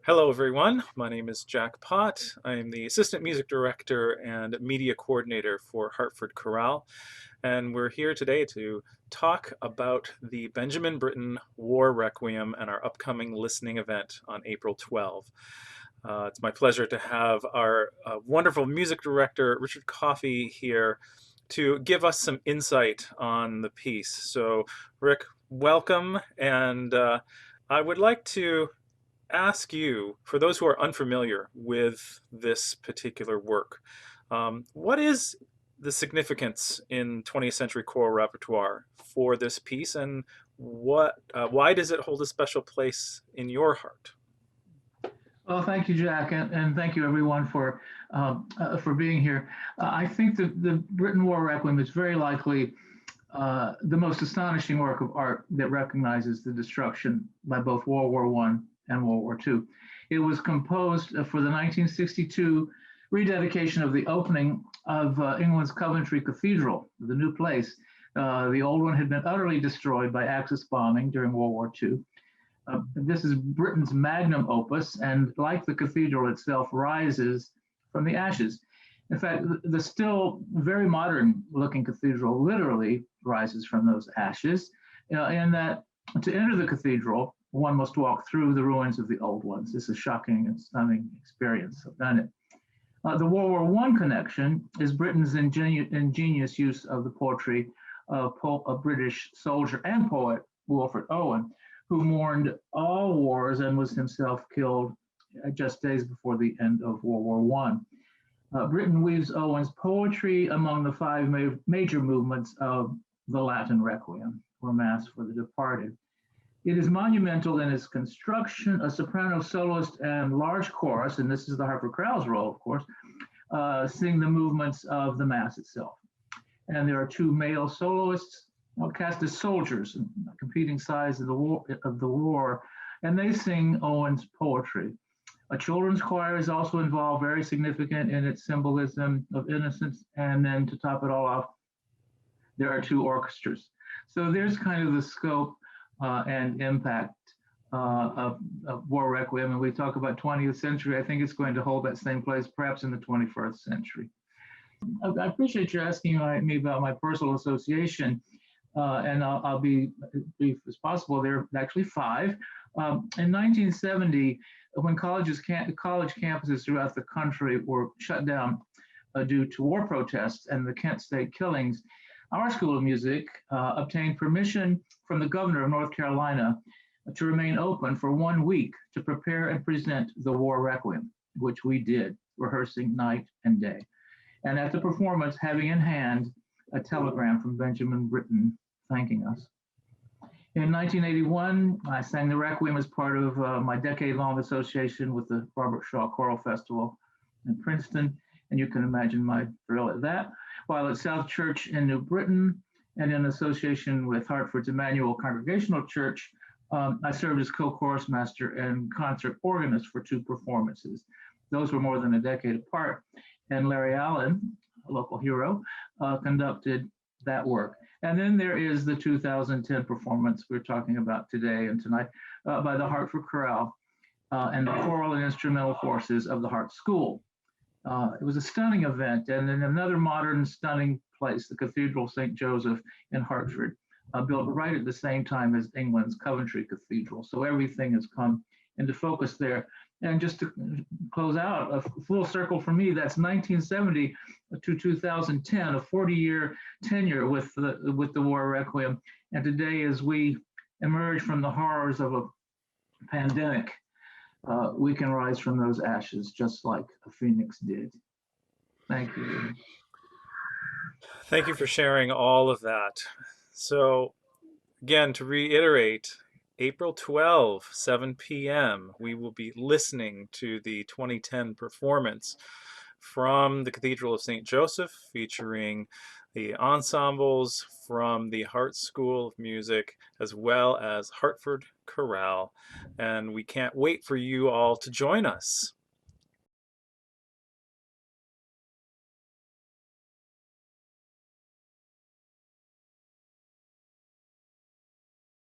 Hello, everyone. My name is Jack Pott. I'm the Assistant Music Director and Media Coordinator for Hartford Chorale, and we're here today to talk about the Benjamin Britten War Requiem and our upcoming listening event on April 12. It's my pleasure to have our wonderful music director, Richard Coffey, here to give us some insight on the piece. So, Rick, welcome, and I would like to ask you, for those who are unfamiliar with this particular work, what is the significance in 20th century choral repertoire for this piece, and why does it hold a special place in your heart? Well, thank you, Jack, and thank you everyone for being here. I think that the Britten War Requiem is very likely the most astonishing work of art that recognizes the destruction by both World War I and World War II. It was composed for the 1962 rededication of the opening of England's Coventry Cathedral, the new place. The old one had been utterly destroyed by Axis bombing during World War II. This is Britten's magnum opus, and like the cathedral itself, rises from the ashes. In fact, the still very modern looking cathedral literally rises from those ashes, in that to enter the cathedral, one must walk through the ruins of the old ones. It's a shocking and stunning experience. I've done it. The World War I connection is Britten's ingenious use of the poetry of a British soldier and poet, Wilfred Owen, who mourned all wars and was himself killed just days before the end of World War I. Britten weaves Owen's poetry among the five major movements of the Latin Requiem, or Mass for the Departed. It is monumental in its construction, a soprano soloist and large chorus, and this is the Hartford Chorale's role, of course, sing the movements of the Mass itself. And there are two male soloists cast as soldiers, competing sides of the war, and they sing Owen's poetry. A children's choir is also involved, very significant in its symbolism of innocence, and then to top it all off, there are two orchestras. So there's kind of the scope and impact of War Requiem, and we talk about 20th century. I think it's going to hold that same place, perhaps in the 21st century. I appreciate you asking me about my personal association. And I'll be brief as possible. There are actually five. In 1970, when college campuses throughout the country were shut down due to war protests and the Kent State killings, our School of Music obtained permission from the governor of North Carolina to remain open for 1 week to prepare and present the War Requiem, which we did, rehearsing night and day. And at the performance, having in hand a telegram from Benjamin Britten thanking us. In 1981, I sang the Requiem as part of my decade-long association with the Robert Shaw Choral Festival in Princeton, and you can imagine my thrill at that. While at South Church in New Britain and in association with Hartford's Emmanuel Congregational Church, I served as co-chorus master and concert organist for two performances. Those were more than a decade apart, and Larry Allen, a local hero, conducted that work. And then there is the 2010 performance we're talking about today and tonight by the Hartford Chorale and the choral and instrumental forces of the Hart School. It was a stunning event, and in another modern, stunning place, the Cathedral St. Joseph in Hartford, built right at the same time as England's Coventry Cathedral. So everything has come into focus there. And just to close out, a full circle for me, that's 1970 to 2010, a 40-year tenure with the War Requiem. And today, as we emerge from the horrors of a pandemic, we can rise from those ashes just like a phoenix did. Thank you. Thank you for sharing all of that. So, again, to reiterate, April 12, 7 p.m., we will be listening to the 2010 performance from the Cathedral of St. Joseph, featuring the ensembles from the Hart School of Music, as well as Hartford Chorale. And we can't wait for you all to join us.